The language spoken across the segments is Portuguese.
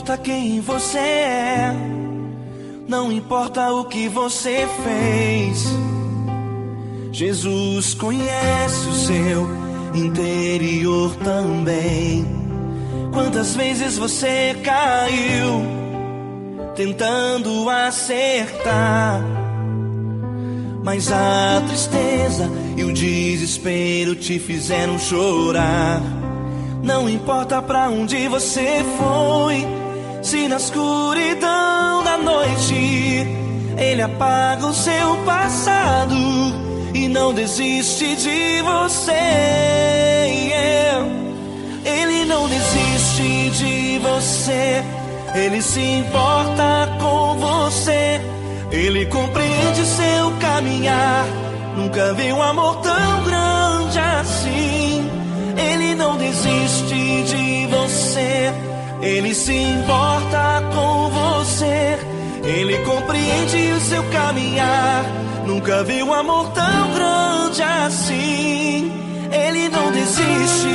importa quem você é, não importa o que você fez. Jesus conhece o seu interior também. Quantas vezes você caiu tentando acertar, mas a tristeza e o desespero te fizeram chorar. Não importa pra onde você foi, se na escuridão da noite Ele apaga o seu passado e não desiste de você. Ele não desiste de você, Ele se importa com você. Ele compreende seu caminhar, nunca vi um amor tão grande assim. Ele não desiste de você, Ele se importa com você. Ele compreende o seu caminhar, nunca vi um amor tão grande assim. Ele não desiste.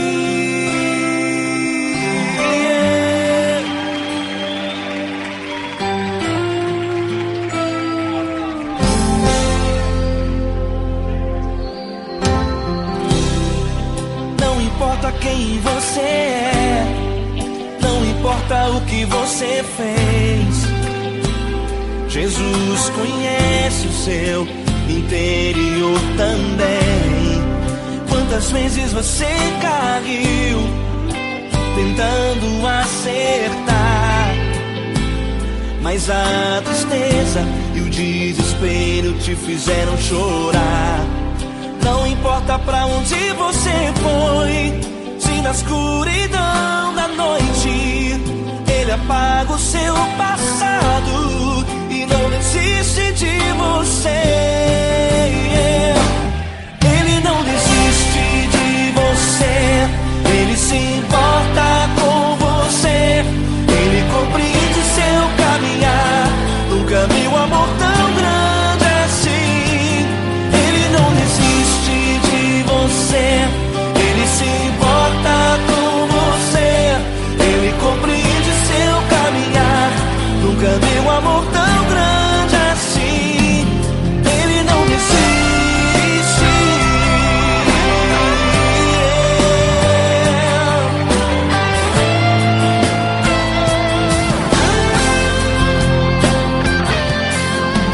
Não importa quem você é, não importa o que você fez. Jesus conhece o seu interior também. Quantas vezes você caiu tentando acertar, mas a tristeza e o desespero te fizeram chorar. Não importa pra onde você foi, se na escuridão da noite Ele apaga o seu passado e não desiste de você. Ele não desiste de você, Ele se importa com você. Ele compreende seu caminhar, nunca vi um amor tão grande assim. Ele não desiste de você, Ele se importa com você. Ele compreende seu caminhar, nunca vi um amor tão grande assim. Ele não desiste.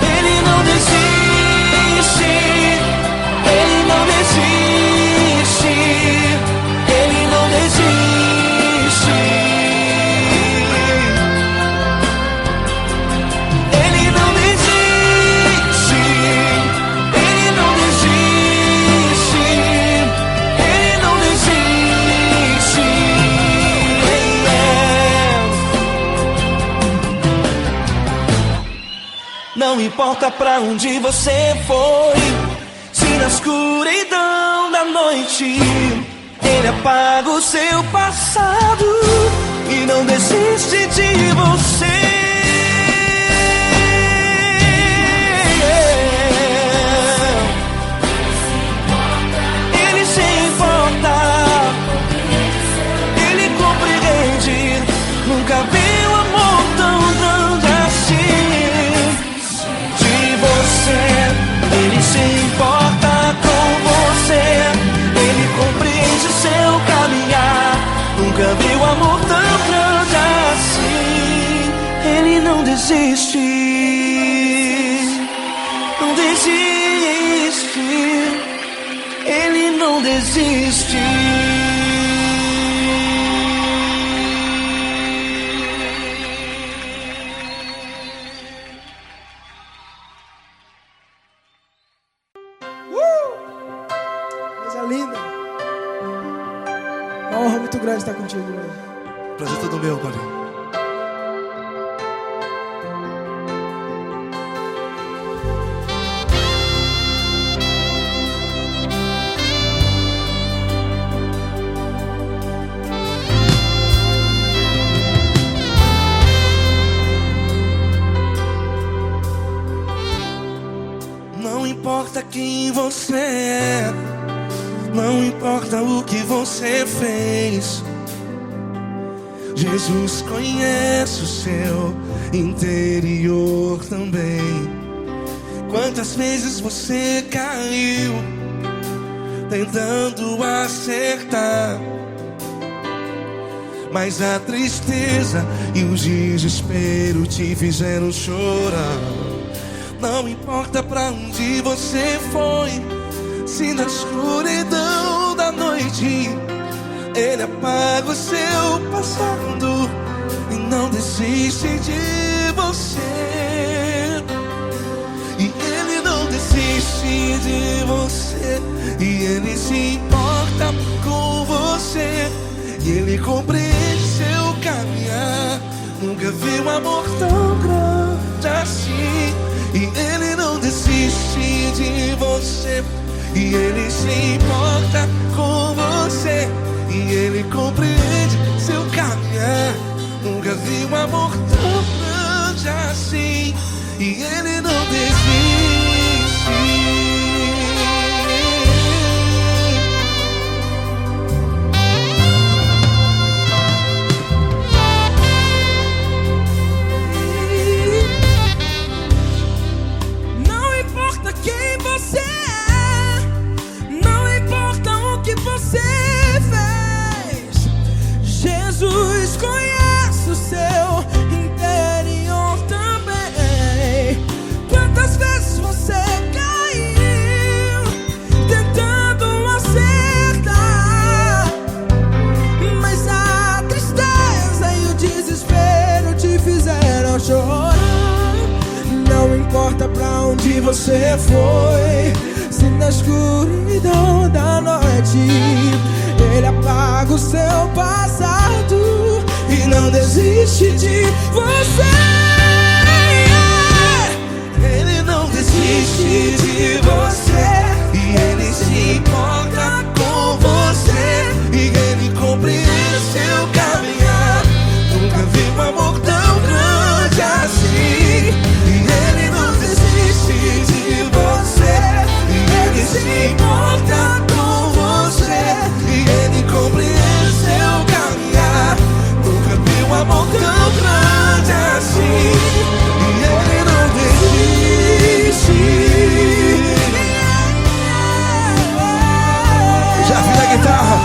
Ele não desiste. Ele não desiste. Ele não desiste. Ele não desiste. Ele não desiste. Ele não desiste. Não importa pra onde você foi, se na escuridão da noite Ele apaga o seu passado e não desiste de você. Ele se importa, Ele compreende, nunca vi um amor tão grande assim. De você, Ele se importa com você. Ele compreende seu caminhar, nunca vi um amor tão grande assim. Ele não desiste, não desiste. Ele não desiste. Coisa linda. Uma honra muito grande estar contigo, mano. Prazer todo meu, Paulinho. Não importa quem você é, não importa o que você fez. Jesus conhece o seu interior também. Quantas vezes você caiu tentando acertar, mas a tristeza e o desespero te fizeram chorar. Não importa pra onde você foi, se na escuridão da noite Ele apaga o seu passado e não desiste de você. E Ele não desiste de você, e Ele se importa com você, e Ele compreende seu caminhar. Nunca vi um amor tão grande assim. E Ele não desiste de você, e Ele se importa com você, e Ele compreende seu caminhar. Nunca vi um amor tão grande assim. E Ele não desiste. Jesus conhece o seu interior também. Quantas vezes você caiu tentando acertar, mas a tristeza e o desespero te fizeram chorar. Não importa pra onde você foi, se na escuridão da noite Ele apaga o seu passado e não desiste de você. Ele não desiste de você, e Ele se importa com você, e Ele compreende seu caminhar. Nunca vi um amor tão grande assim. E Ele não desiste de você, e Ele se importa com você, e Ele compreende seu caminhar. Nunca vi um amor tão grande assim. E Ele não desiste. Já vi a guitarra.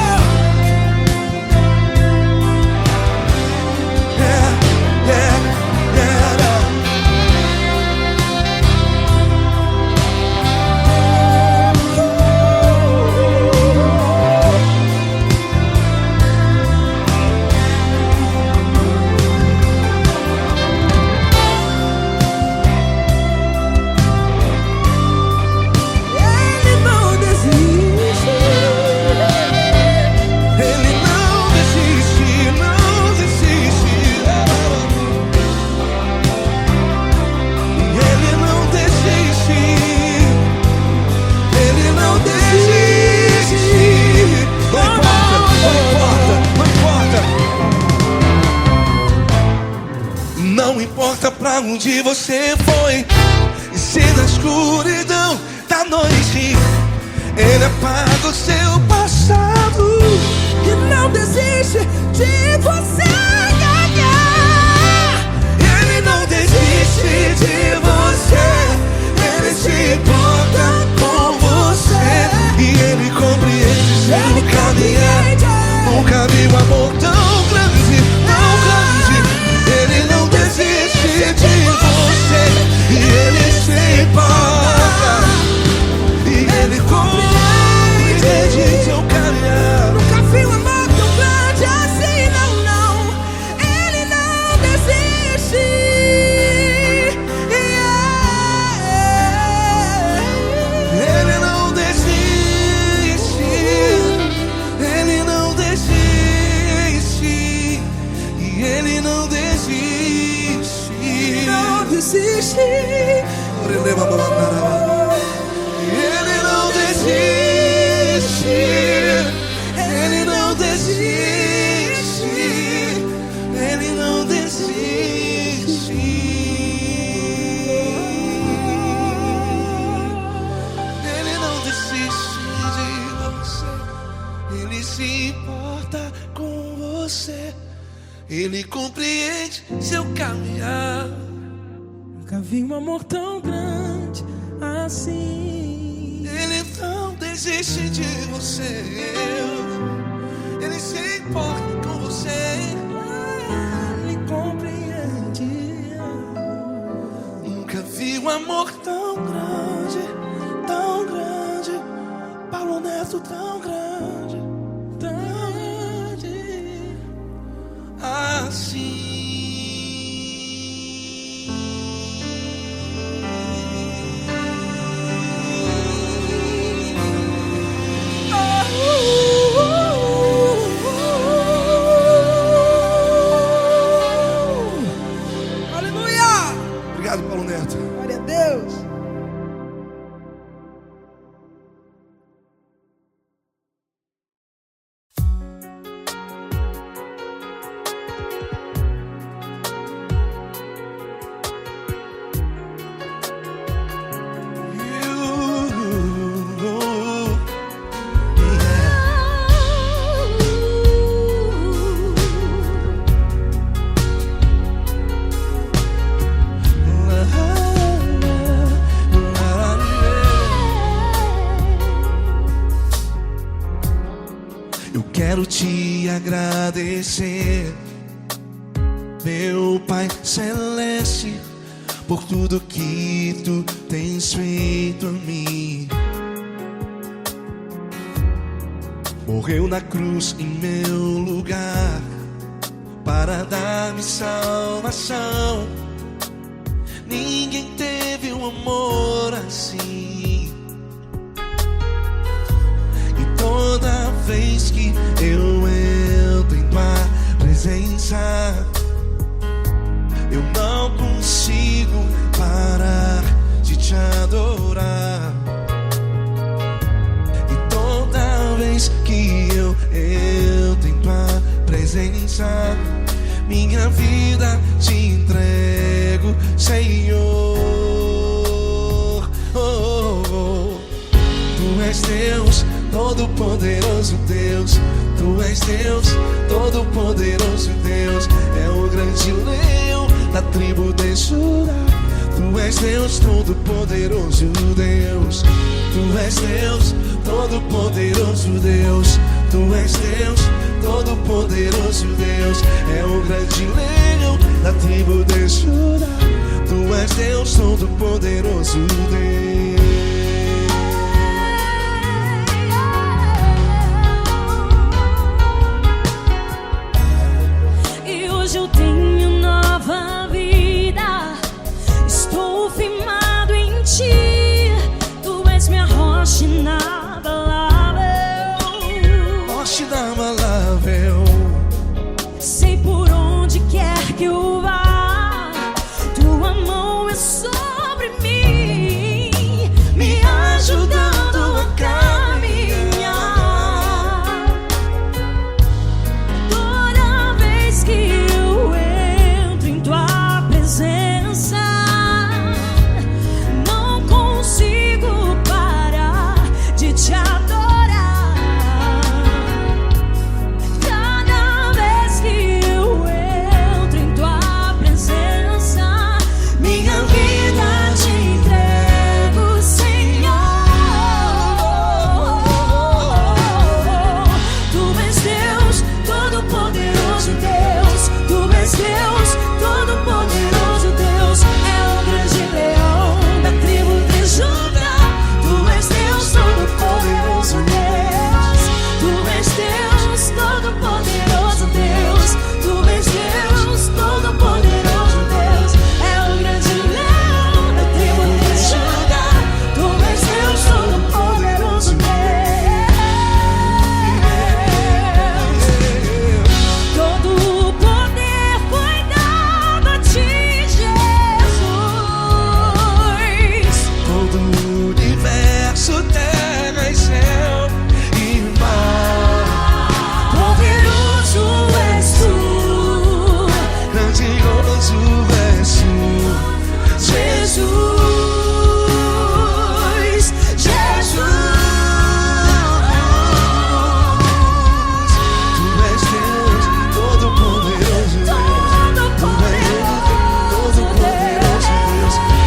Não importa pra onde você foi, e se na escuridão da noite Ele apaga o seu passado e não desiste de você. Ele não desiste de você, Ele se importa com você, e Ele compreende seu caminhar. Nunca vi um amor tão grande, tão grande. Ele não desiste de você, e Ele se importa, e Ele compreende seu caminhar. Nunca vi um amor tão grande assim, não, não. Ele não desiste. Ele não desiste. Ele não desiste. E Ele não desiste. Não desiste. Ele não desiste. Ele não desiste. Ele não desiste. Ele não desiste de você. Ele se importa com você. Ele vi um amor tão grande assim. Ele não desiste de você, Ele se importa com você. Ele compreende. Nunca vi um amor tão grande, tão grande. Paulo Neto tão grande, Tão grande assim. Aleluia! Obrigado, Paulo Neto. Glória a Deus. Eu quero te agradecer, meu Pai Celeste, por tudo que tu tens feito a mim. Morreu na cruz em meu lugar para dar-me salvação. Ninguém teve um amor assim. E toda vez que eu entro em tua presença, eu não consigo parar de te adorar. E toda vez que eu entro em tua presença, minha vida te entrego, Senhor. Tu és Deus, Todo-Poderoso Deus. Tu és Deus, Todo-Poderoso Deus. É o grande leão da tribo de Judá. Tu és Deus, Todo-Poderoso Deus. Tu és Deus, Todo-Poderoso Deus. Tu és Deus, Todo-Poderoso Deus. É o grande leão da tribo de Judá. Tu és Deus, Todo-Poderoso Deus. E hoje eu tenho nova vida. Estou firmado em ti. Tu és minha rocha inabalável. Rocha inabalável. Sei por onde quer que eu vá, tua mão é sobre mim, me ajudando a caminhar. Toda vez que eu entro em tua presença, não consigo parar de te adorar. Cada vez que eu entro em tua presença, minha vida te entrego, Senhor. Tu és Deus, Todo-Poderoso Deus. Tu és Deus, Todo-Poderoso Deus. É o grande leão da tribo de Judá. Tu és Deus, Todo-Poderoso Deus. Tu és Deus, Todo-Poderoso Deus. Tu és Deus, Todo-Poderoso Deus. É o grande leão da tribo de Judá. Tu és Deus, Todo-Poderoso Deus. Todo o poder foi dado a ti, Jesus. Todo o universo, terra e céu e mar. Poderoso és tu, Grandioso és tu, Jesus, Jesus. Tu és Deus, Todo-Poderoso Deus. Tu és Deus, Todo-Poderoso Deus.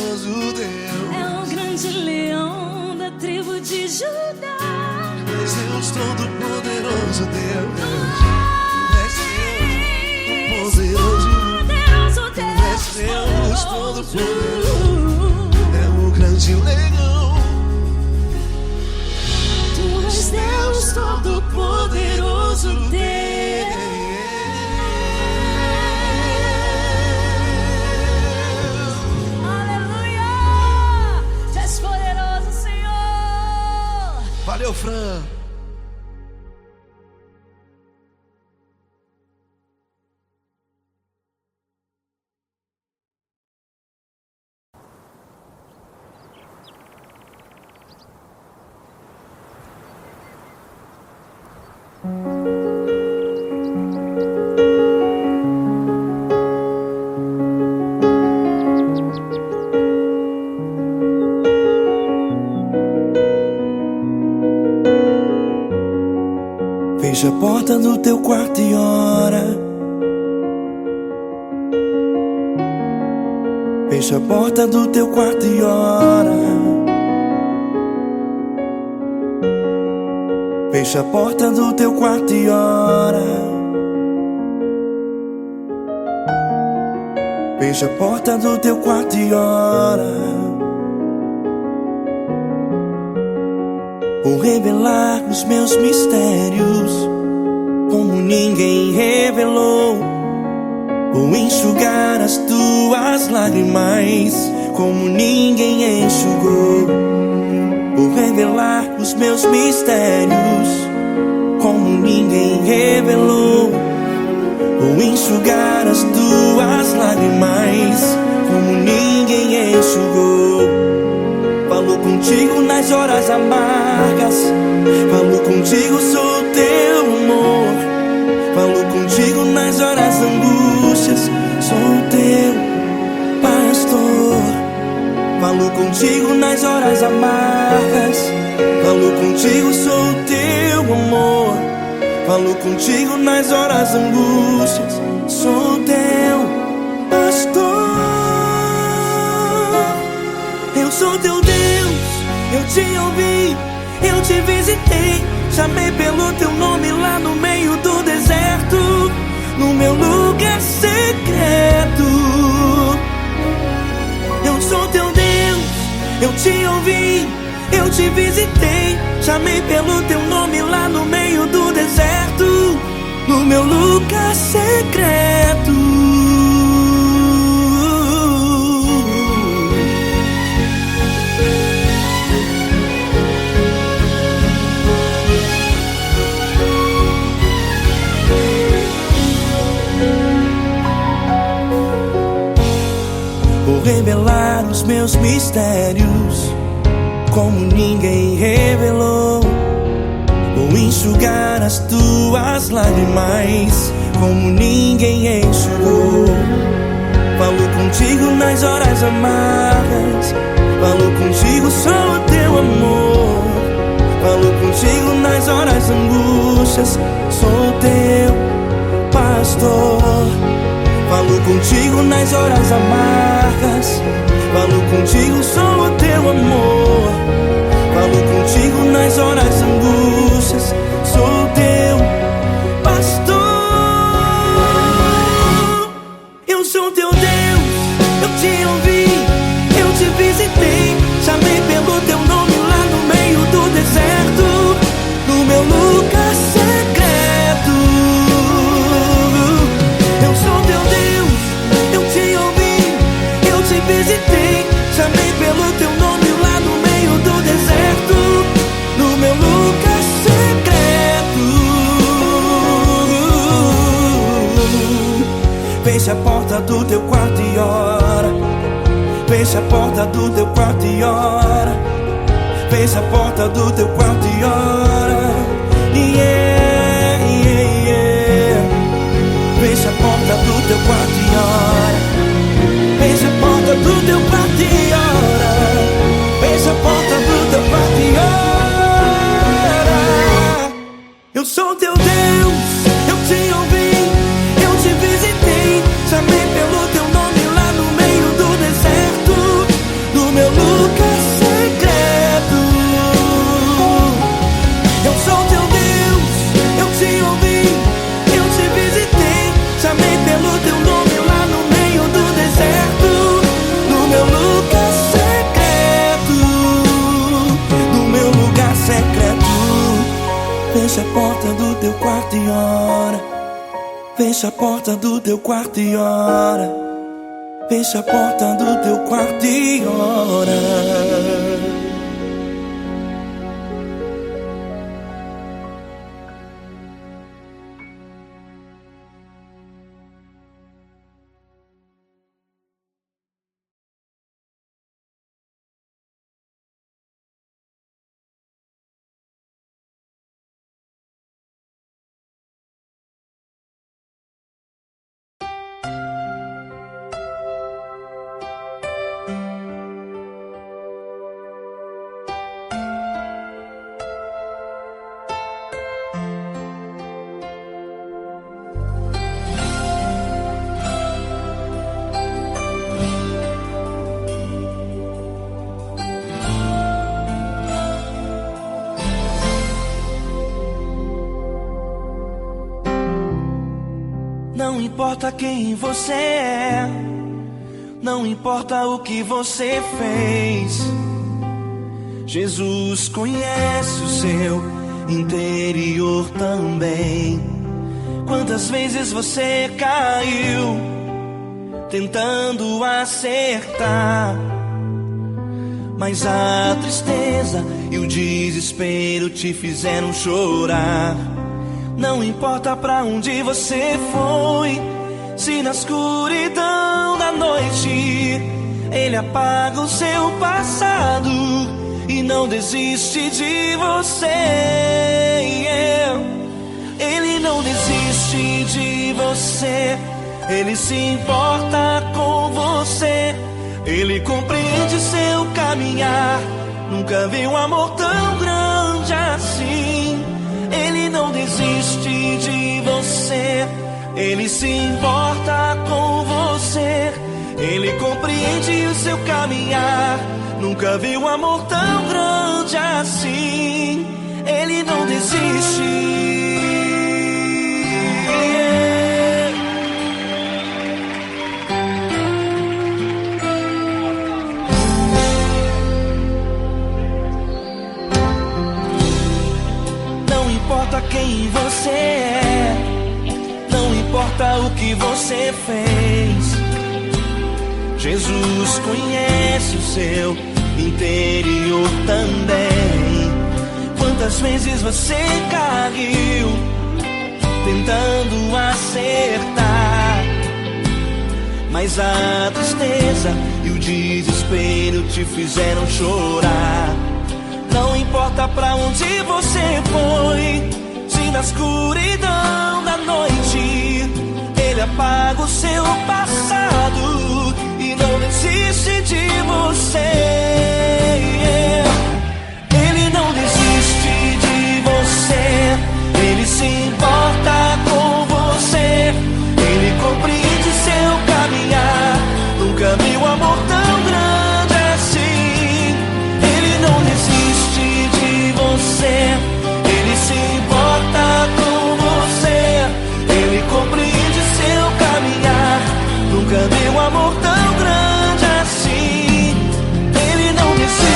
poderoso Deus. É o grande leão da tribo de Judá. És Deus todo-poderoso Deus. És Deus poderoso. És Deus todo-poderoso. É o grande leão. Tu és Deus todo-poderoso Deus. Aleluia! Tu és poderoso, Senhor. Valeu, Fran. Fecha a porta do teu quarto e ora. Fecha a porta do teu quarto e ora. Fecha a porta do teu quarto e ora. Fecha a porta do teu quarto e ora. Vou revelar os meus mistérios como ninguém revelou. Vou enxugar as tuas lágrimas como ninguém enxugou. Vou revelar os meus mistérios como ninguém revelou. Vou enxugar as tuas lágrimas como ninguém enxugou. Falo contigo nas horas amargas. Falo contigo, sou teu amor. Falo contigo nas horas angústias. Sou teu pastor. Falo contigo nas horas amargas. Falo contigo, sou teu amor. Falo contigo nas horas angústias. Sou teu pastor. Eu sou teu Deus, eu te ouvi, eu te visitei. Chamei pelo teu nome lá no meio do deserto, no meu lugar secreto. Eu sou teu Deus, eu te ouvi, eu te visitei. Chamei pelo teu nome lá no meio do deserto, no meu lugar secreto. Vou revelar os meus mistérios como ninguém revelou. Vou enxugar as tuas lágrimas como ninguém enxugou. Falo contigo nas horas amargas. Falo contigo, sou teu amor. Falo contigo nas horas angústias. Sou teu pastor. Falo contigo nas horas amargas. Falo contigo, sou o teu amor. Falo contigo nas horas angústias. Sou teu pastor. Eu sou teu Deus, eu te ouvi, eu te visitei. Chamei pelo teu nome lá no meio do deserto, no meu lugar secreto. Eu sou teu Deus, eu te ouvi, eu te visitei. Chamei pelo teu nome lá no meio do deserto, no meu lugar secreto. Fecha a porta do teu quarto e ora. Fecha a porta do teu quarto e ora. Fecha a porta do teu quarto e ora. Yeah, yeah, yeah. Fecha a porta do teu quarto e ora. Fecha a porta do teu quarto e ora. Fecha a porta do teu quarto e ora. Eu sou teu Deus, eu te ouvi, eu te visitei. Chamei pelo teu nome lá no meio do deserto, no meu lugar secreto. Eu sou teu Deus, eu te ouvi, eu te visitei, chamei pelo teu nome lá no meio do deserto, no meu lugar secreto, no meu lugar secreto. Fecha a porta do teu quarto e ora. Fecha a porta do teu quarto e ora. Fecha a porta do teu quarto e ora. Não importa quem você é, não importa o que você fez, Jesus conhece o seu interior também. Quantas vezes você caiu tentando acertar, mas a tristeza e o desespero te fizeram chorar. Não importa pra onde você foi, se na escuridão da noite Ele apaga o seu passado e não desiste de você. Ele não desiste de você, Ele se importa com você, Ele compreende seu caminhar. Nunca vi um amor tão grande assim. Ele não desiste de você, Ele se importa com você, Ele compreende o seu caminhar. Nunca vi um amor tão grande assim. Ele não desiste. Não importa quem você é, não importa o que você fez, Jesus conhece o seu interior também. Quantas vezes você caiu tentando acertar, mas a tristeza e o desespero te fizeram chorar. Não importa pra onde você foi, se na escuridão da noite Ele apaga o seu passado e não desiste de você. Ele não desiste de você, Ele se importa com você, Ele compreende seu caminhar. Nunca vi um amor tão grande assim. Ele não desiste de você, Ele se importa com você, Ele compreende seu caminhar. Nunca vi um amor tão grande assim. Ele não desiste.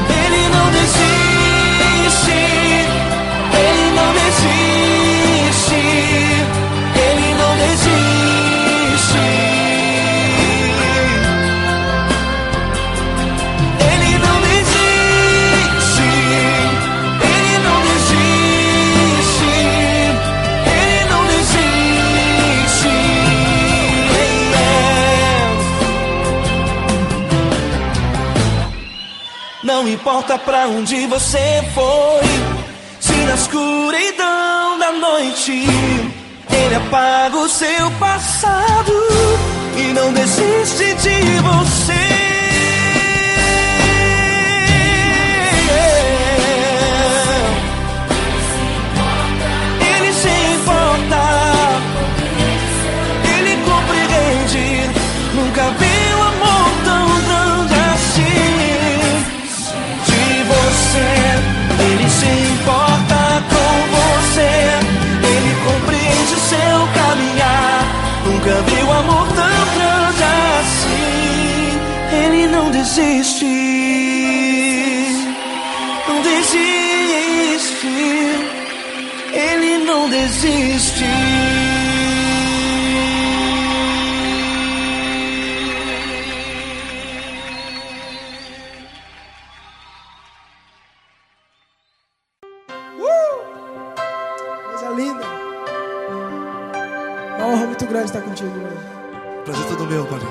Ele não desiste. Ele não desiste. Ele não desiste. Ele não desiste. Ele não desiste. Ele não desiste. Não importa pra onde você foi, se na escuridão da noite Ele apaga o seu passado e não desiste de você. Ele não desiste. Coisa linda. Uma honra muito grande estar contigo hoje. Prazer todo meu, Padre.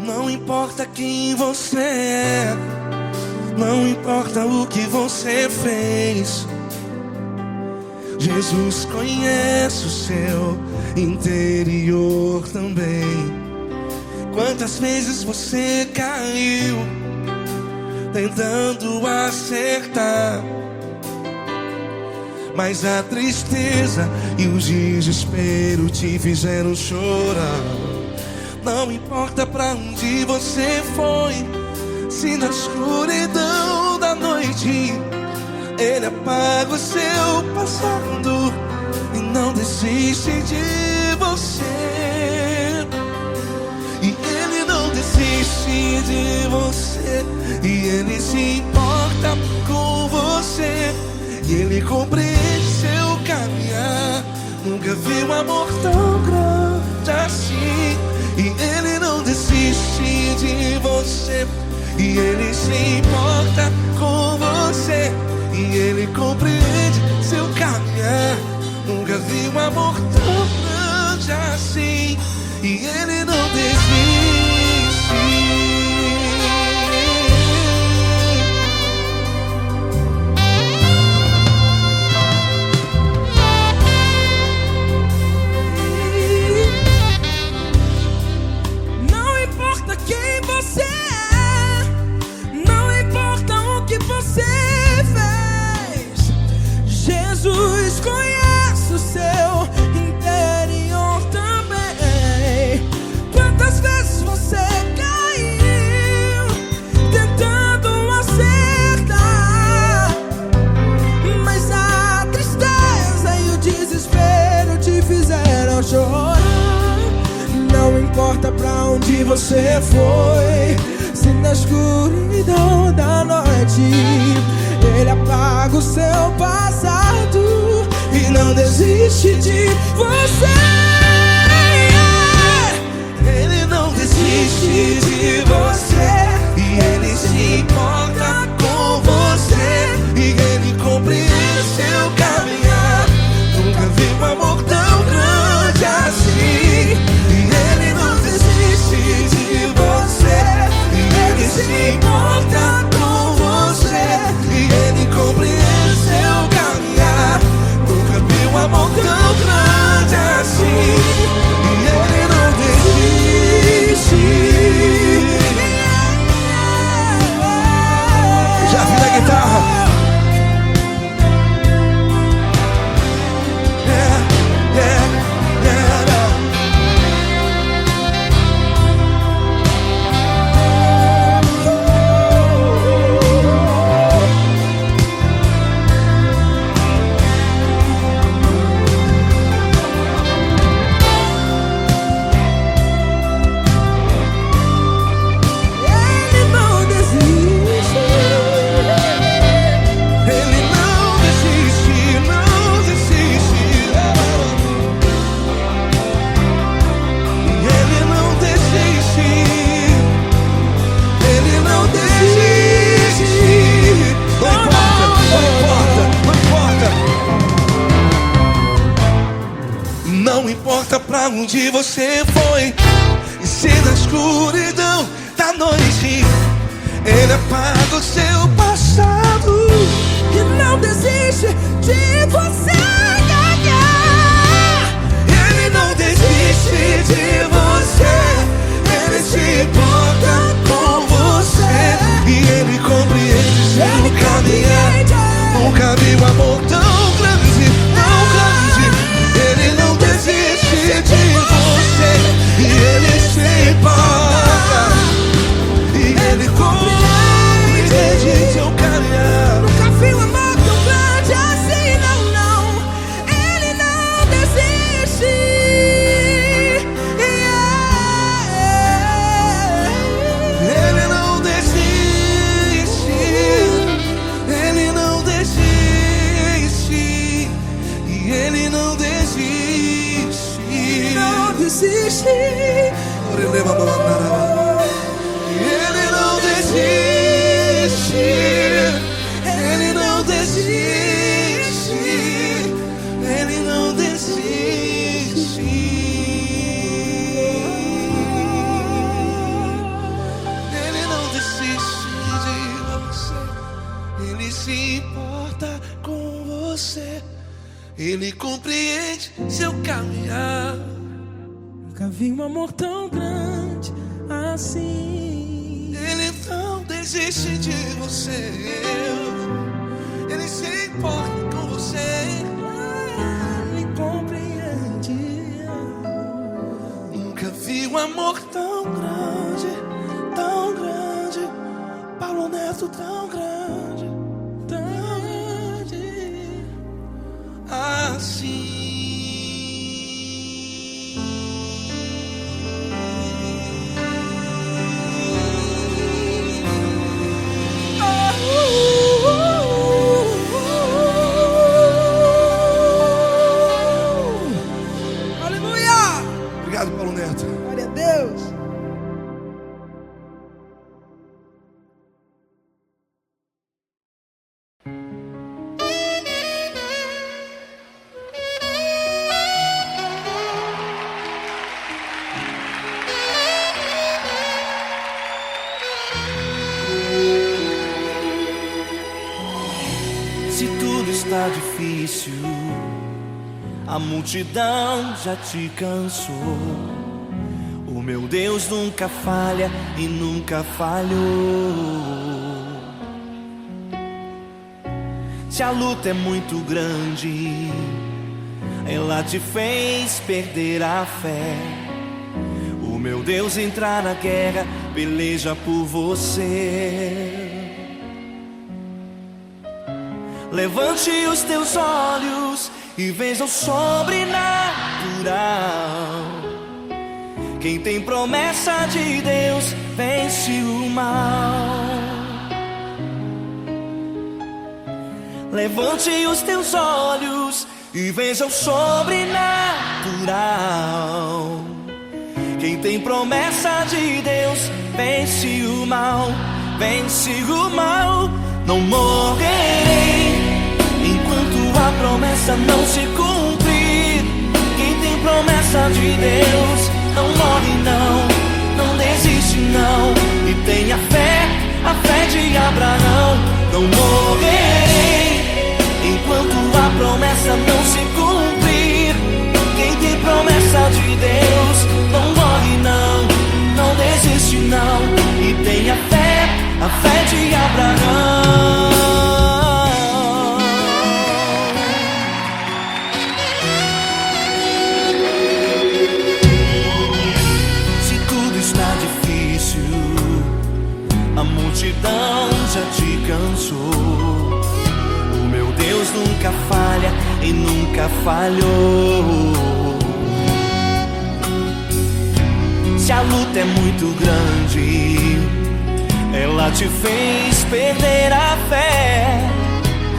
Não importa quem você é, não importa o que você fez, Jesus conhece o seu interior também. Quantas vezes você caiu tentando acertar, mas a tristeza e o desespero te fizeram chorar. Não importa pra onde você foi, se na escuridão da noite Ele apaga o seu passado e não desiste de você. E Ele não desiste de você, e Ele se importa com você, e Ele compreende seu caminhar. Nunca vi um amor tão grande assim. E Ele não desiste de você, e Ele se importa com você, e Ele compreende seu caminhar. Nunca vi um amor tão grande assim. E Ele não desiste. Jesus conhece o seu interior também. Quantas vezes você caiu tentando acertar, mas a tristeza e o desespero te fizeram chorar. Não importa pra onde você foi, se na escuridão da noite Ele apaga o seu passado e não desiste de você. Ele não desiste de você, e Ele se importa com você, e Ele compreende seu caminhar. Nunca vi um amor tão grande assim. E Ele não desiste de você, e Ele se importa com você, e Ele compreende seu caminhar. Nunca vi um amor tão grande assim. E Ele não desiste. Já vi na guitarra. Não importa pra onde você foi, e se na escuridão da noite Ele apaga o seu passado E não desiste de você. Ele não desiste de você, Ele se importa com você, e Ele compreende seu caminhar. Nunca vi um amor tão grande, tão grande. Ele não desiste de você, e Ele se importa, e Ele Ele compreende seu caminhar. Nunca vi um amor tão grande assim. Ele não desiste de você. Ele se importa com você. Ele compreende. Nunca vi um amor Tão grande, tão grande. Paulo Neto tão grande, tão grande. assim. Aleluia! Obrigado, Paulo Neto. Glória a Deus. Se tudo está difícil, a multidão já te cansou. O meu Deus nunca falha e nunca falhou. Se a luta é muito grande, ela te fez perder a fé. O meu Deus entra na guerra, peleja por você. Levante os teus olhos e veja o sobrenatural. Quem tem promessa de Deus vence o mal. Levante os teus olhos e veja o sobrenatural. Quem tem promessa de Deus vence o mal, vence o mal. Não morrerei enquanto a promessa não se cumprir. Quem tem promessa de Deus não morre não, não desiste não. E tenha fé, a fé de Abraão. Não morrerei enquanto a promessa não se cumprir. Quem tem promessa de Deus não morre não, não desiste não. E tenha fé, a fé de Abraão. Se tudo está difícil, a multidão já te cansou. O meu Deus nunca falha e nunca falhou. Se a luta é muito grande, ela te fez perder a fé.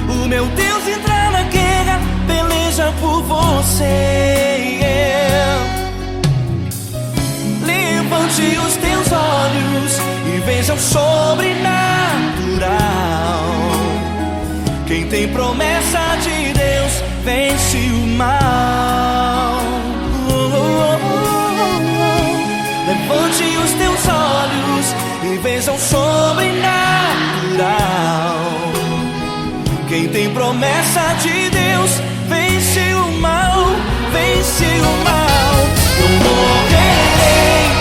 O meu Deus entra na guerra, peleja por você. Levante os teus olhos e veja o sobrenatural. Quem tem promessa de Deus vence o mal. Levante os teus olhos e veja o sobrenatural. Quem tem promessa de Deus vence o mal, vence o mal. Não morrerei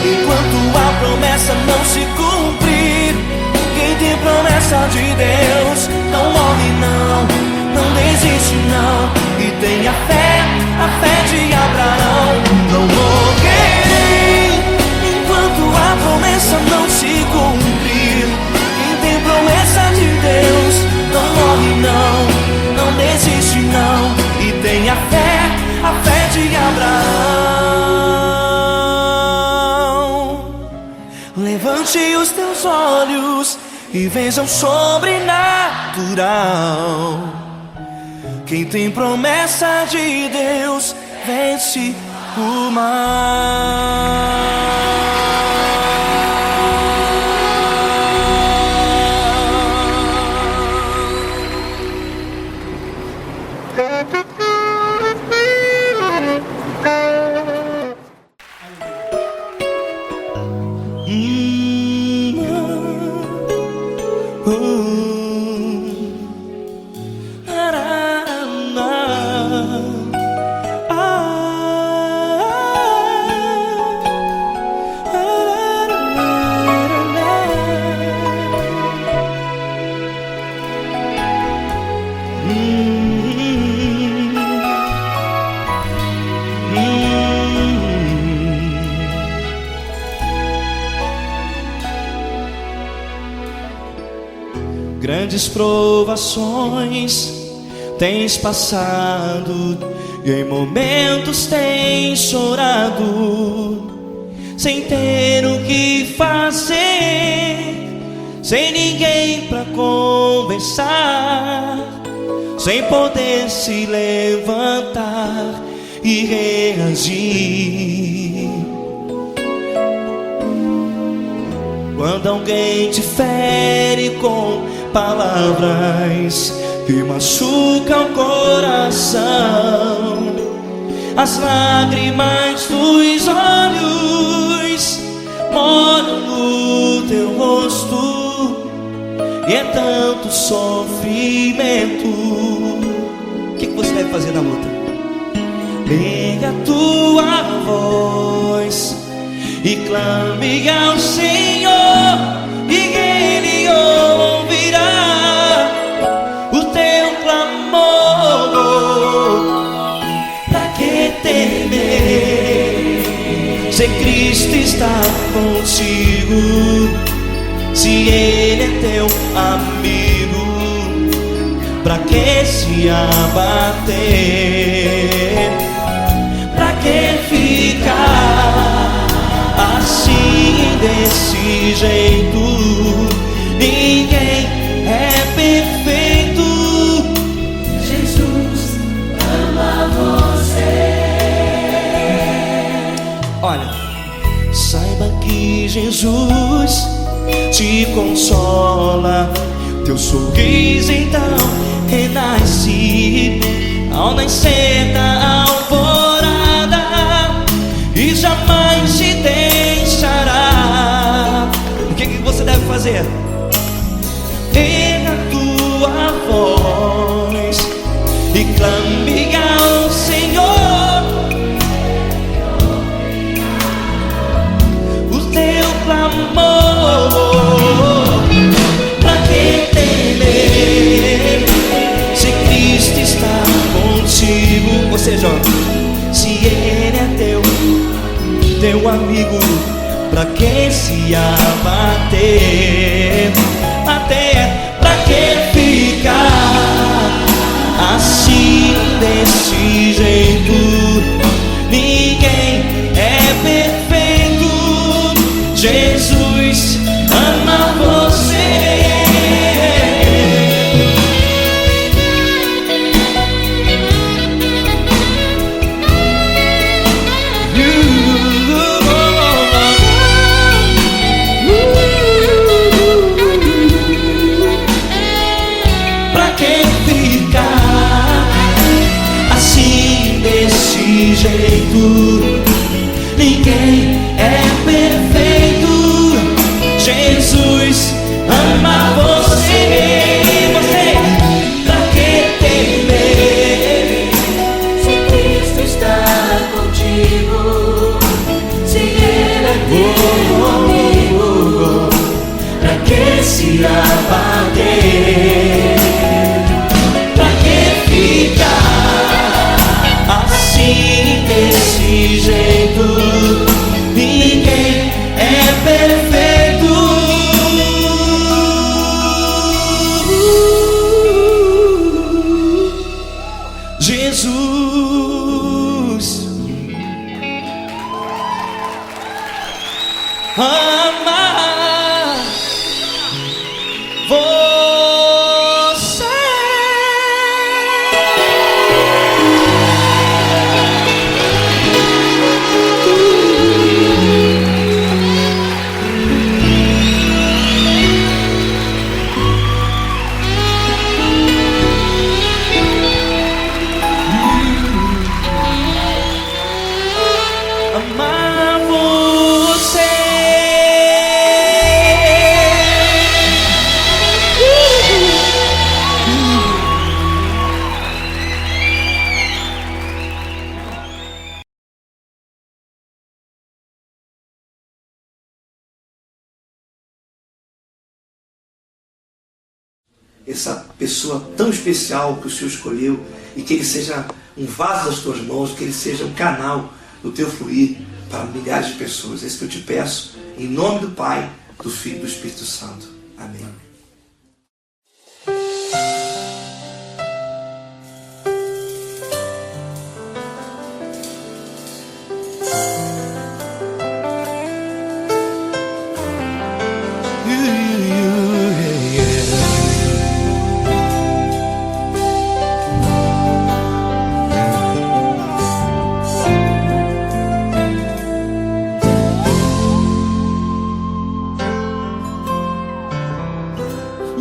enquanto a promessa não se cumprir. Quem tem promessa de Deus não morre não, não desiste não. E tenha fé, a fé de Abraão. Não morrerei enquanto a promessa não se cumprir. Quem tem promessa de Deus não morre não, não desiste não. E tenha fé, a fé de Abraão. Levante os teus olhos e veja o sobrenatural. Quem tem promessa de Deus vence o mal. Grandes provações tens passado, e em momentos tens chorado, sem ter o que fazer, sem ninguém pra conversar, sem poder se levantar e reagir. Quando alguém te fere com palavras que machucam o coração, as lágrimas dos olhos moram no teu rosto, e é tanto sofrimento. O que você deve fazer na luta? Erga a tua voz e clame ao Senhor, e Ele ouvirá o teu clamor. Pra que temer, se Cristo está contigo, se Ele é teu amigo? Pra que se abater? Pra que ficar assim, desse jeito? Ninguém é perfeito. Jesus ama você. Olha, saiba que Jesus te consola, teu sorriso então renasce ao nascer da alvorada, e jamais te deixará. O que você deve fazer? Erga a tua voz e clame ao Senhor, o teu clamor. Pra que temer, se Cristo está contigo? Ou seja, se Ele é teu amigo, pra que se abater? Até pra que ficar assim, desse jeito? Ninguém é perfeito. Jesus ama você. Ninguém é perfeito. Jesus ama você. Pra que temer, Se Cristo está contigo, se Ele é teu amigo, pra que se abater? Pra que ficar assim, desse jeito? Ninguém é perfeito. Jesus ama você. Amar você. Essa pessoa tão especial que o Senhor escolheu, e que Ele seja um vaso das tuas mãos, que Ele seja um canal do teu fluir para milhares de pessoas. É isso que eu te peço, em nome do Pai, do Filho e do Espírito Santo. Amém.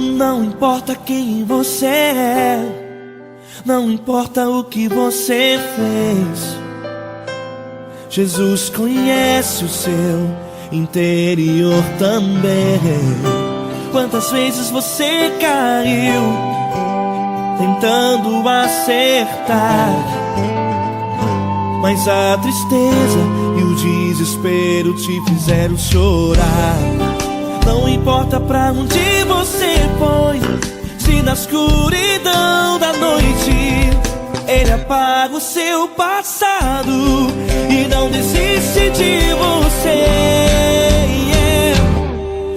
Não importa quem você é, não importa o que você fez, Jesus conhece o seu interior também. Quantas vezes você caiu tentando acertar, mas a tristeza e o desespero te fizeram chorar. Não importa pra onde você foi, se na escuridão da noite Ele apaga o seu passado e não desiste de você.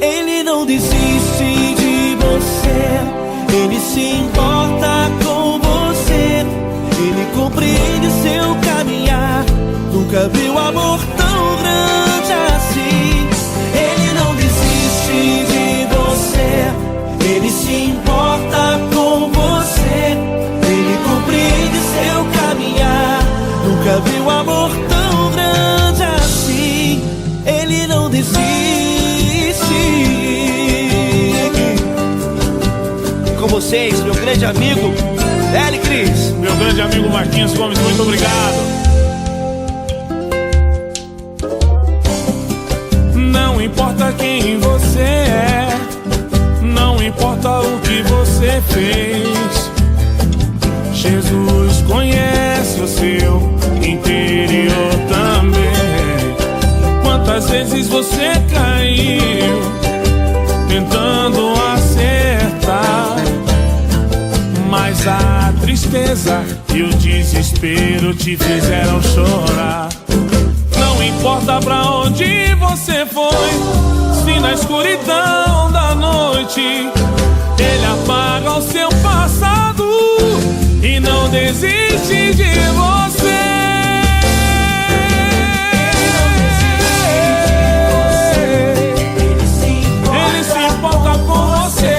Ele não desiste de você, Ele se importa com você, Ele compreende seu caminhar. Nunca viu amor tão grande assim. Ele não desiste de você, Ele se importa com você, Ele compreende seu caminhar. Nunca viu amor tão grande assim. Ele não desiste. Com vocês, meu grande amigo Eli Cris. Meu grande amigo Marquinhos Gomes, muito obrigado. Não importa quem você é, não importa o que você fez, Jesus conhece o seu interior também. Quantas vezes você caiu tentando acertar, mas a tristeza e o desespero te fizeram chorar. Não importa pra onde você foi, se na escuridão da noite Ele apaga o seu passado e não desiste de você. Ele se importa com você,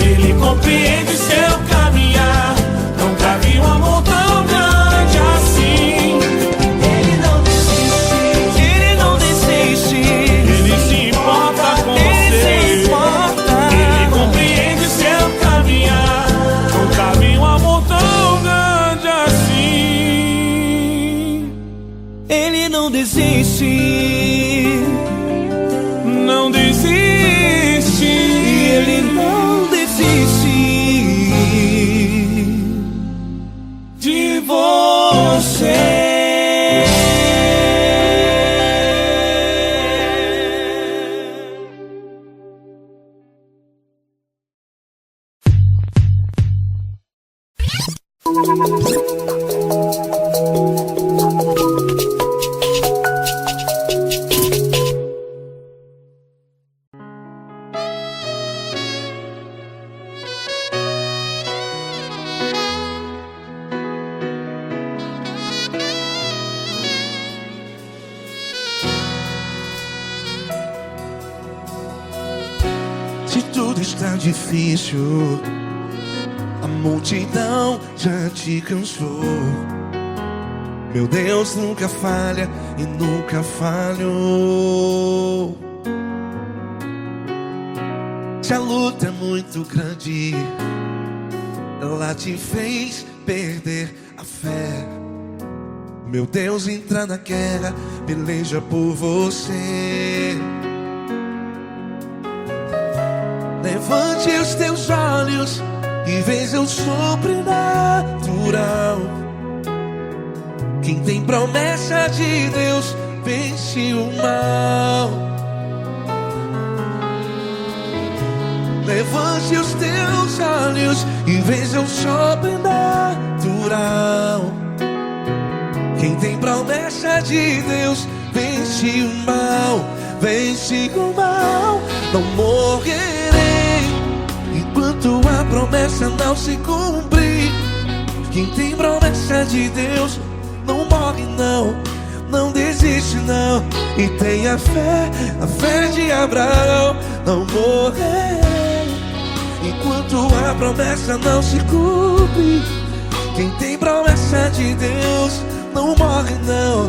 Ele compreende seu caminhar. Nunca vi um amor tão grande assim. Ele não desiste, Ele não desiste. Ele se importa com você, Ele compreende seu caminhar. Nunca vi um amor tão grande assim. Ele não desiste, não desiste. Ele não desiste de você. Se tudo está difícil, a multidão já te cansou. Meu Deus nunca falha e nunca falhou. Se a luta é muito grande, ela te fez perder a fé. Meu Deus entra na guerra, peleja por você. Levante os teus olhos e veja o sobrenatural. Quem tem promessa de Deus vence o mal. Levante os teus olhos e veja o sobrenatural. Quem tem promessa de Deus vence o mal. Vence o mal. Não morrerei enquanto a promessa não se cumprir. Quem tem promessa de Deus não morre não, não desiste não. E tenha fé, a fé de Abraão. Não morrerei enquanto a promessa não se cumpre. Quem tem promessa de Deus não morre não,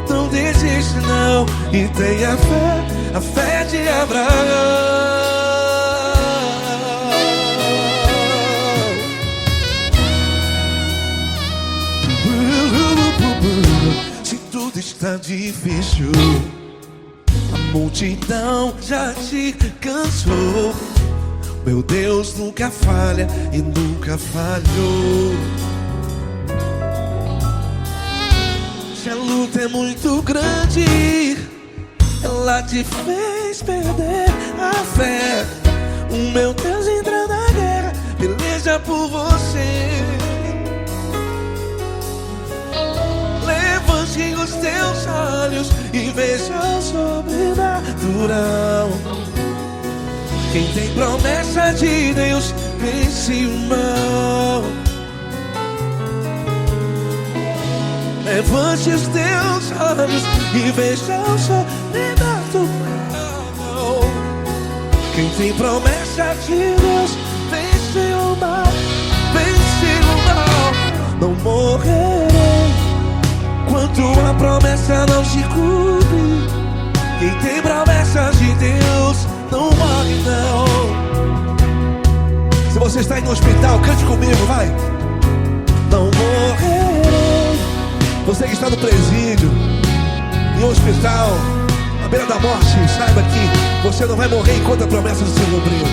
não desiste não. E tenha fé, a fé de Abraão. difícil, a multidão já te cansou. Meu Deus nunca falha e nunca falhou. Se a luta é muito grande, ela te fez perder a fé. O meu Deus entra na guerra, peleja por você. Levante os teus olhos e veja o sobrenatural. Quem tem promessa de Deus vence o mal. Levante os teus olhos e veja o sobrenatural. Quem tem promessa de Deus vence o mal, vence o mal. Não morrerei enquanto a promessa não se cumpre. Quem tem promessa de Deus não morre não. Se você está aí no hospital, cante comigo, vai. Não morrerei. Você que está no presídio, em um hospital, à beira da morte, saiba que você não vai morrer enquanto a promessa não se cumprir.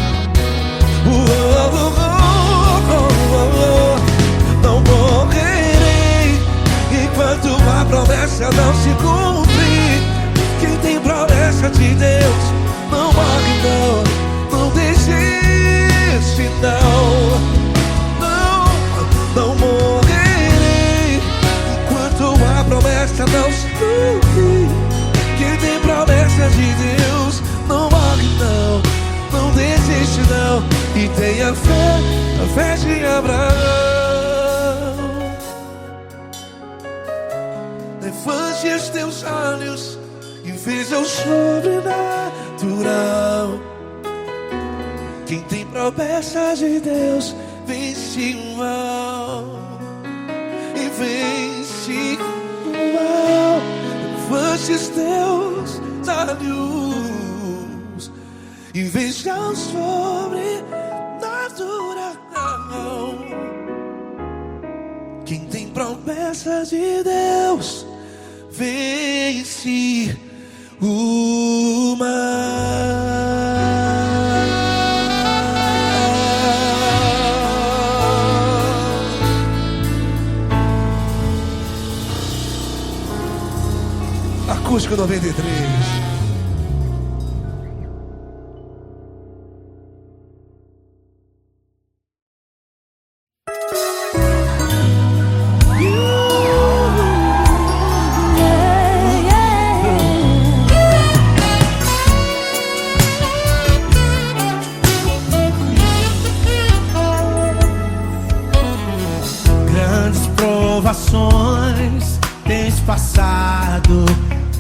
Não morrerei enquanto a promessa não se cumprir. Quem tem promessa de Deus não morre não. Não desiste não. Não morrerei enquanto a promessa não se cumprir. Quem tem promessa de Deus não morre não. Não desiste não. E tenha fé, a fé de Abraão. Levante os teus olhos e veja o sobrenatural. Quem tem promessa de Deus vence o mal. E vence o mal. Levante os teus olhos e veja o sobrenatural. Quem tem promessa de Deus vence o mal. Acústico 93. Provações tens passado,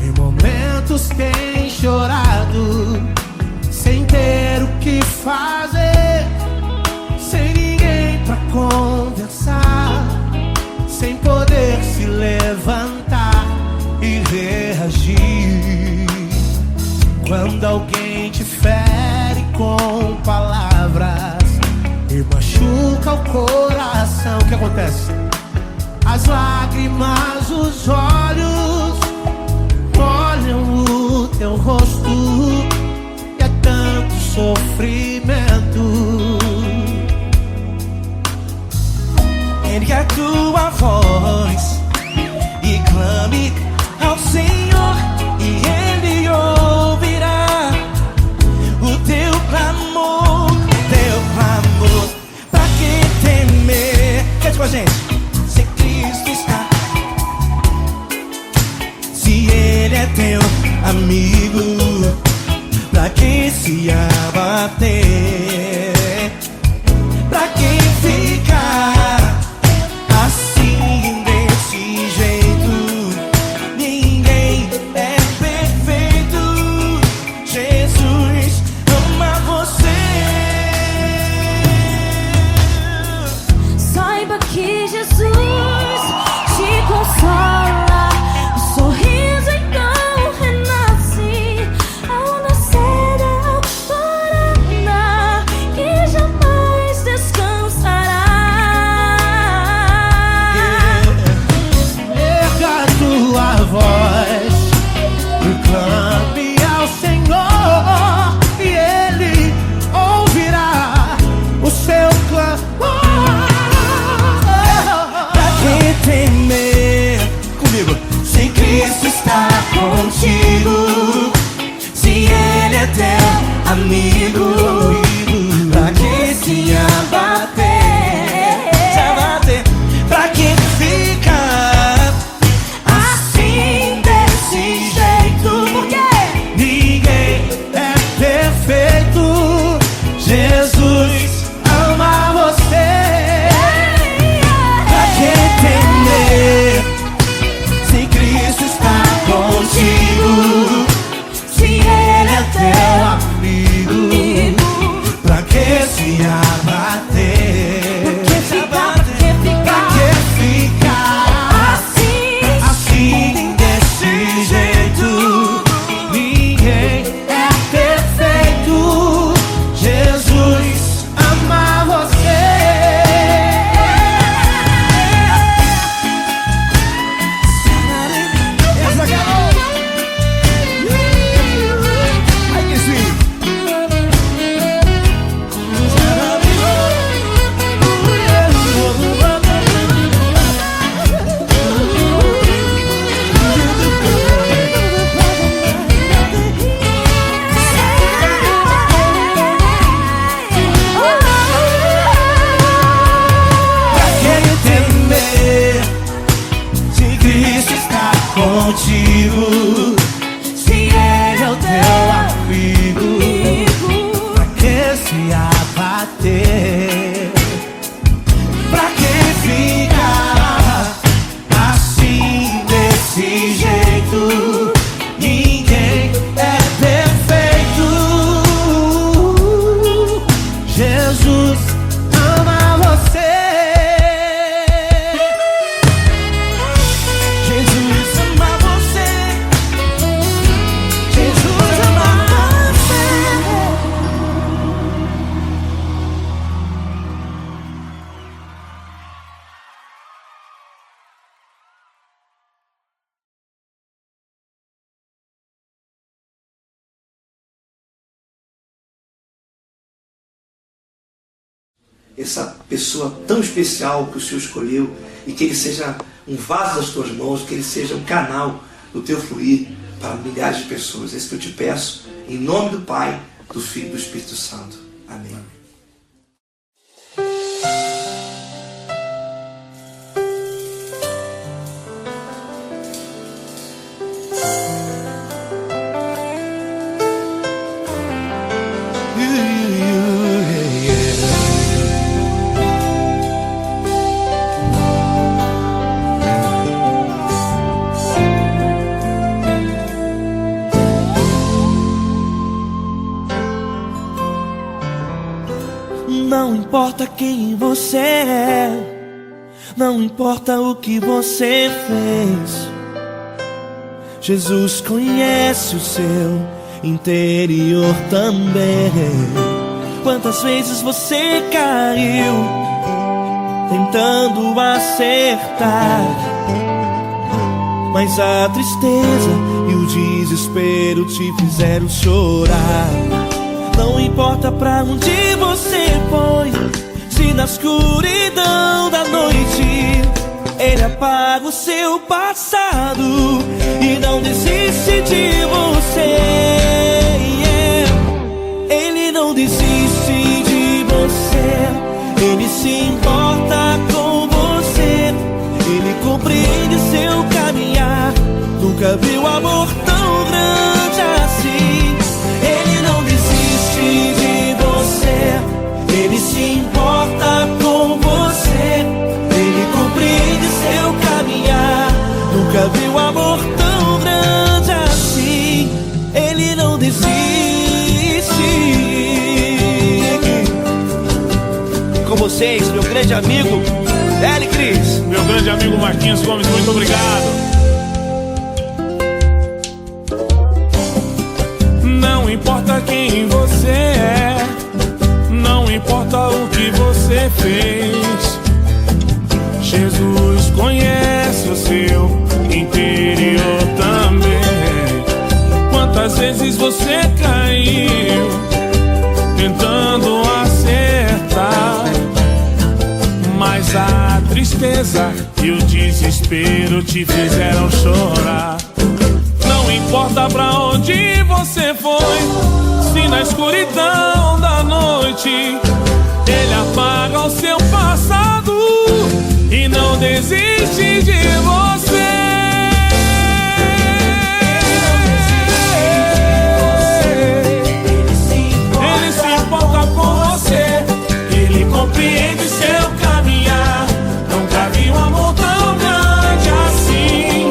em momentos tens chorado, sem ter o que fazer, sem ninguém pra conversar, sem poder se levantar e reagir. Quando alguém te fere com palavras e machuca o coração, o que acontece? As lágrimas, os olhos molham o teu rosto e é tanto sofrimento. Ergue a tua voz e clame ao Senhor e Ele ouvirá o teu clamor, pra quem temer. Cante com a gente. Se Ele é teu amigo, pra quem se abater, essa pessoa tão especial que o Senhor escolheu e que ele seja um vaso das tuas mãos, que ele seja um canal do teu fluir para milhares de pessoas. É isso que eu te peço, em nome do Pai, do Filho e do Espírito Santo. Amém. Não importa quem você é, não importa o que você fez, Jesus conhece o seu interior também. Quantas vezes você caiu tentando acertar, mas a tristeza e o desespero te fizeram chorar. Não importa pra onde você foi, se na escuridão da noite Ele apaga o seu passado e não desiste de você. Ele não desiste de você, Ele se importa com você, Ele compreende seu caminhar. Nunca viu amor tão grande assim. Ele não desiste de você, Ele se importa com você, Ele compreende seu caminhar. Nunca viu amor tão grande assim. Ele não desiste. Com vocês, meu grande amigo L. Cris. Meu grande amigo Marquinhos Gomes, muito obrigado. Não importa quem você é, não importa o que você fez, Jesus conhece o seu interior também. Quantas vezes você caiu tentando acertar, mas a tristeza e o desespero te fizeram chorar. Não importa pra onde você foi, se na escuridão da noite Ele apaga o seu passado e não desiste de você. Ele se importa com você, Ele compreende seu caminhar. Nunca vi um amor tão grande assim.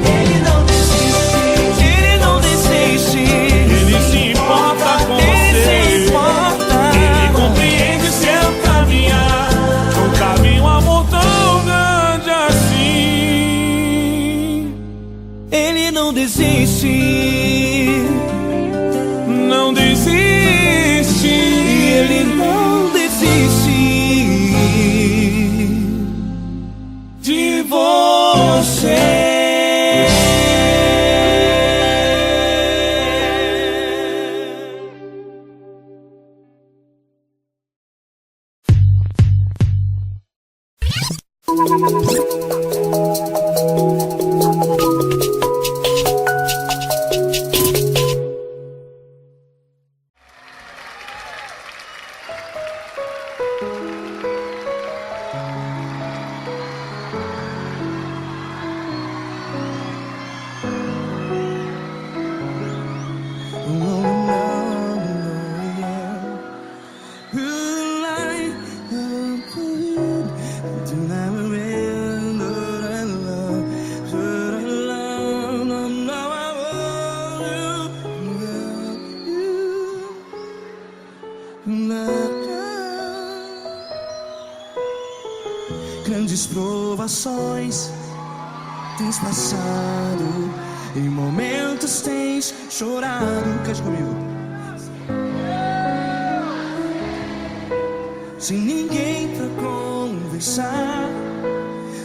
Ele não desiste, Ele não desiste. Ele se importa com você, Ele compreende seu caminhar. Nunca vi um amor tão grande assim. Ele não desiste, não desiste. Ele não desiste De você. Grandes provações tens passado, em momentos tens chorado. Cante comigo. Sem ninguém pra conversar,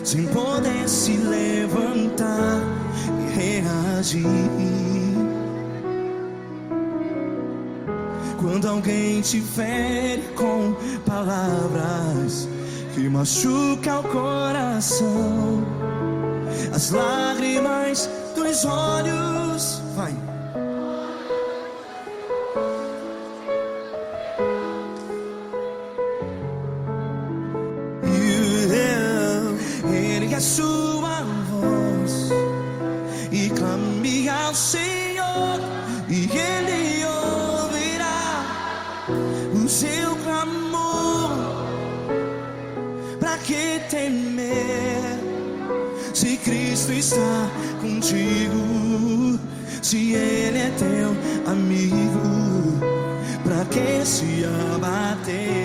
sem poder se levantar e reagir. Quando alguém te fere com palavras que machucam o coração, as lágrimas dos olhos, vai. Ergue a sua voz e clame ao Senhor, e Ele ouvirá o seu clamor. Pra que temer, se Cristo está contigo? Se Ele é teu amigo, pra que se abater?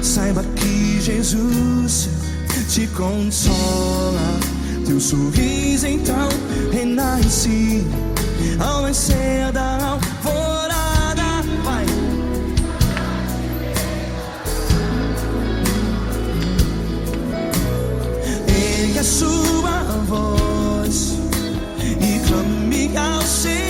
Saiba que Jesus te consola, teu sorriso então renasce ao nascer da alvorada. Vai. Ergue a sua voz e clame ao Senhor.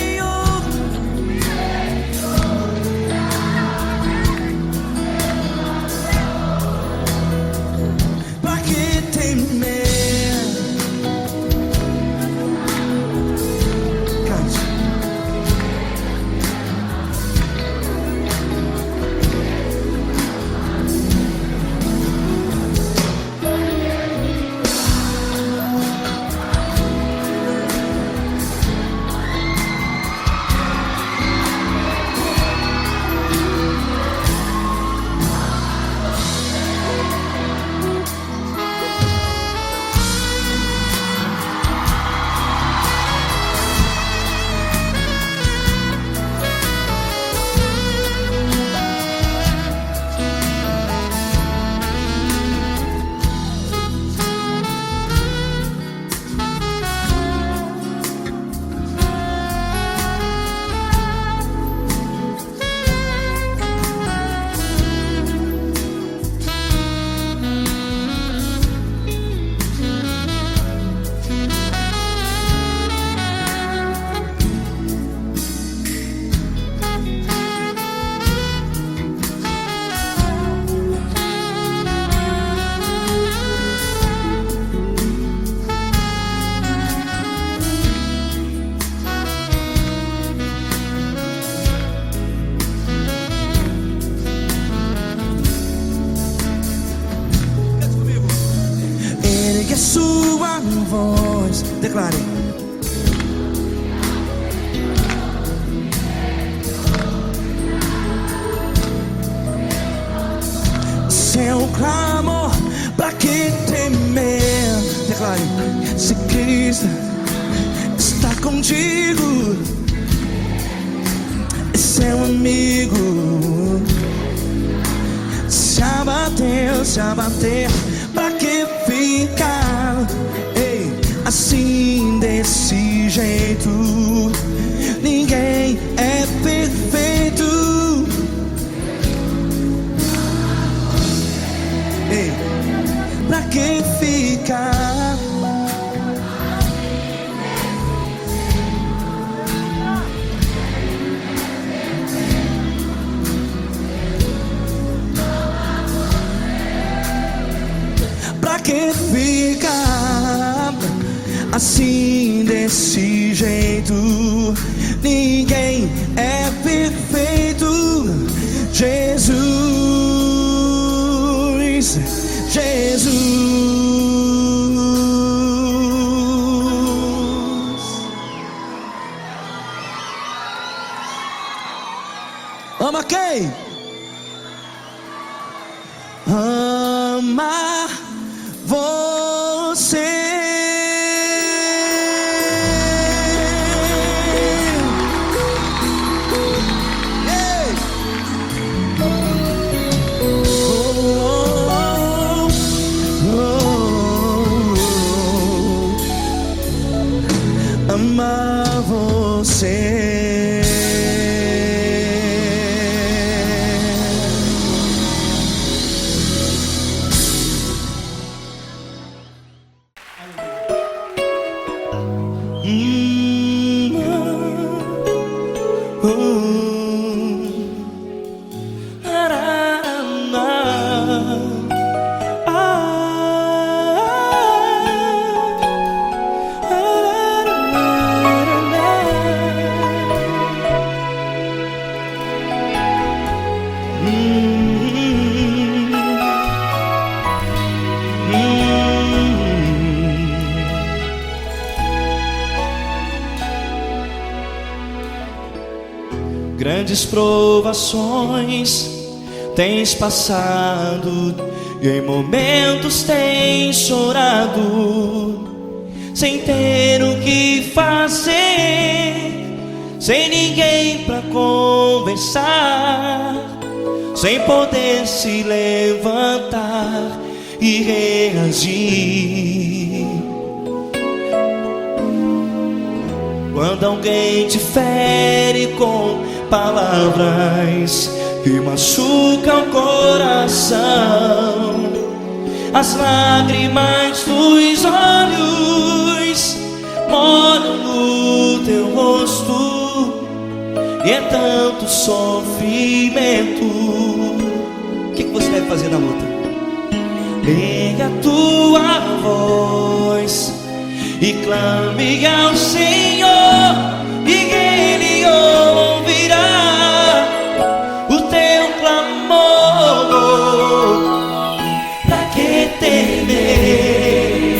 Sua voz, declare. Seu clamor, pra que temer? Declare. Se Cristo está contigo, é seu amigo. Se abater, pra que ficar assim desse jeito? Ninguém é perfeito. Pra que ficar? Pra que ficar assim desse jeito? Ninguém é perfeito. Jesus, Jesus. Ama quem? Ama você. Amar você. Grandes provações tens passado e em momentos tens chorado, sem ter o que fazer, sem ninguém pra conversar, sem poder se levantar e reagir. Quando alguém te fere com palavras que machucam o coração, as lágrimas dos olhos molham no teu rosto, e é tanto sofrimento. O que você deve fazer na luta? Erga a tua voz e clame ao Senhor, e Ele ouvirá o teu clamor. Pra que temer,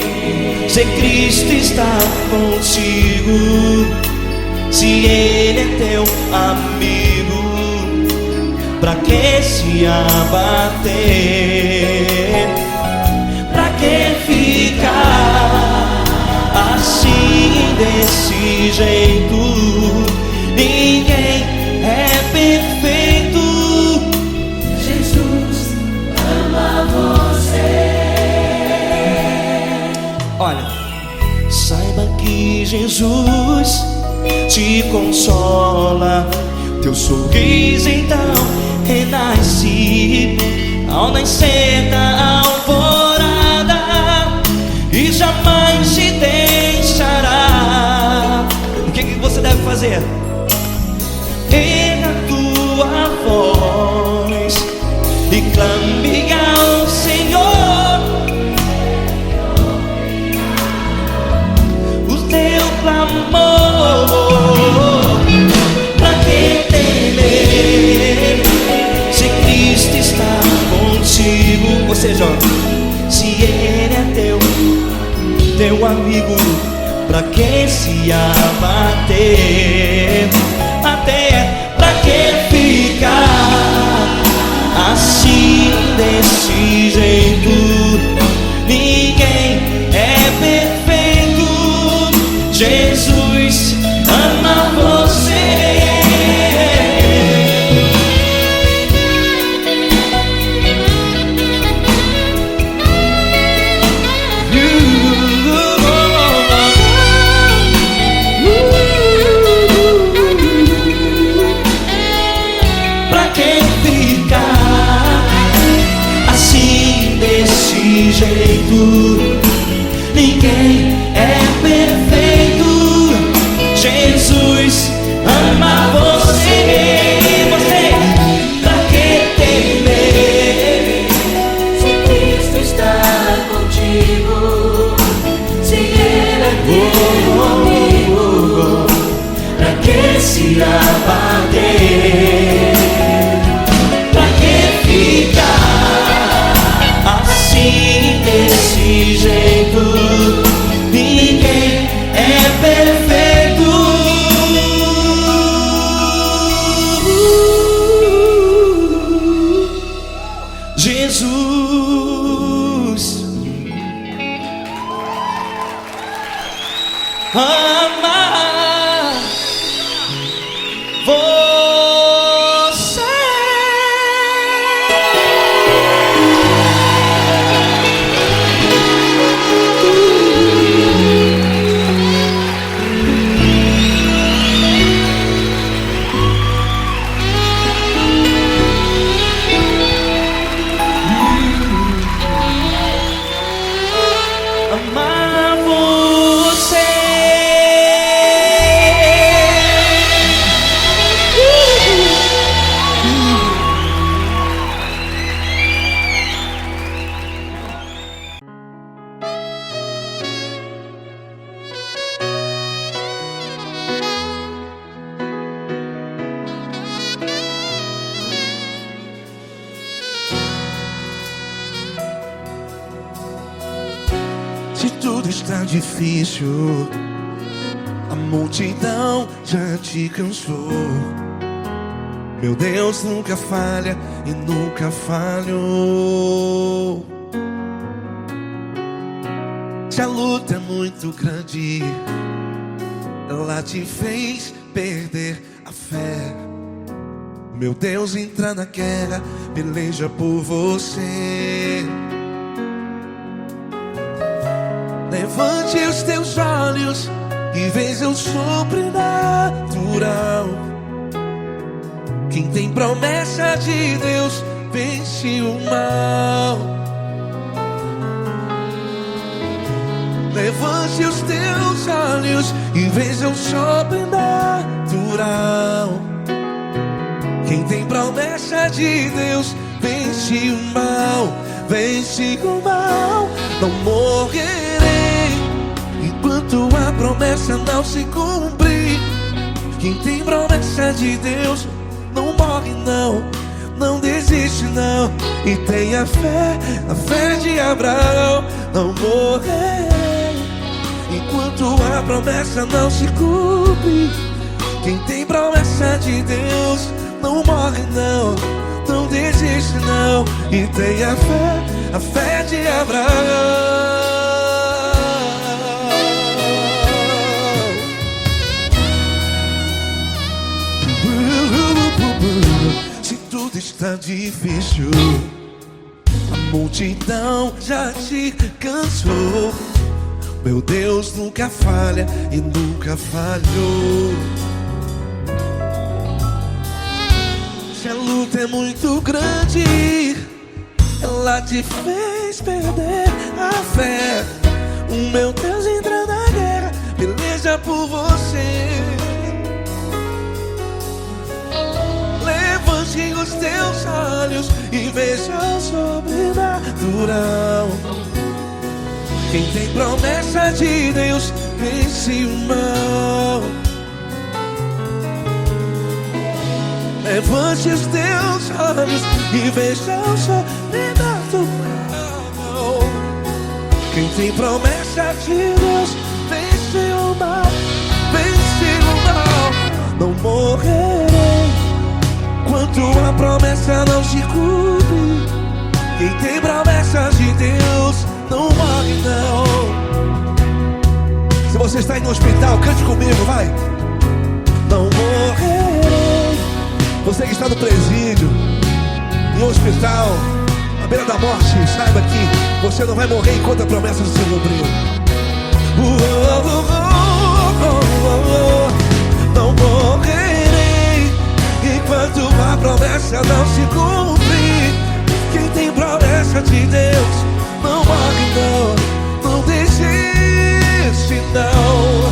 se Cristo está contigo, se Ele é teu amigo? Pra que se abater? Pra que ficar assim, desse jeito? Ninguém é perfeito. Jesus ama você. Olha, saiba que Jesus te consola, teu sorriso então renasce ao nascer da alvorada, e jamais te deixará. O que você deve fazer? Erga a tua voz e clame ao Senhor, o teu clamor. Pra que temer, se Cristo está contigo? Ou seja, se Ele é teu amigo, pra que se abater? Até pra que ficar assim, desse jeito? Ninguém é perfeito. Jesus ama você. Jeito, ninguém é perfeito. Jesus ama você. Você, pra que temer, Se Cristo está contigo, se Ele é teu amigo, pra que se abater? pra que ficar assim, desse jeito? Ninguém é perfeito. Jesus. amar você. Amar você. Se tudo está difícil, a multidão já te cansou. Meu Deus nunca falha e nunca falhou. Se a luta é muito grande, ela te fez perder a fé. Meu Deus entra na guerra, peleja por você. Levante os teus olhos e veja o sobrenatural. Quem tem promessa de Deus vence o mal. Levante os teus olhos e veja o sobrenatural. Quem tem promessa de Deus vence o mal. Vence o mal, não morrerei enquanto a promessa não se cumprir. Quem tem promessa de Deus não morre não, não desiste não. E tenha fé, a fé de Abraão. Não morrerei enquanto a promessa não se cumpre. Quem tem promessa de Deus não morre não, não desiste não. E tenha fé, a fé de Abraão. Se tudo está difícil, a multidão já te cansou. Meu Deus nunca falha e nunca falhou. Se a luta é muito grande, ela te fez perder a fé. O meu Deus entra na guerra, peleja por você. Levante os teus olhos e veja o sobrenatural. Quem tem promessa de Deus vence o mal. Levante os teus olhos e veja o sobrenatural. Quem tem promessa de Deus vence o mal. Vence o mal. Não morrerei enquanto a promessa não se cumpre. Quem tem promessa de Deus não morre não. Se você está no hospital, cante comigo, vai. Não morrerei. Você que está no presídio, em um hospital, à beira da morte, saiba que você não vai morrer enquanto a promessa não se cumprir. Não morrerei enquanto a promessa não se cumprir. Quem tem promessa de Deus não morre não, não desiste não.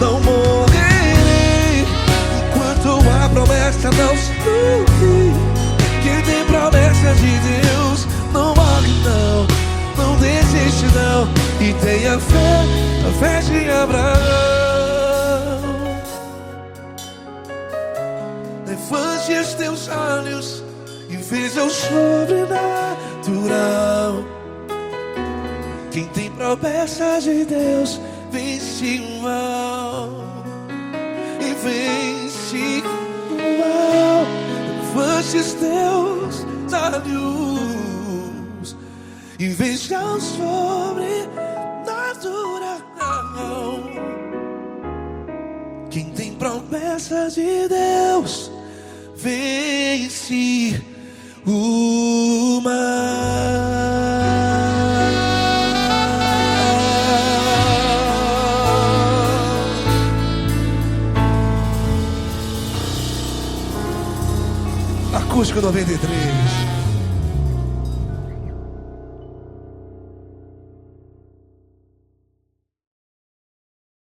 Não morrerei enquanto a promessa não se cumprir. Quem tem promessa de Deus não morre não, não desiste não. E tenha fé, a fé de Abraão. Levante os teus olhos e veja o sobrenatural. Quem tem promessa de Deus vence o mal. E vence o mal. Levante os teus olhos e veja o sobrenatural. sobrenatural. Quem tem promessa de Deus vence o mal. Acústico 93.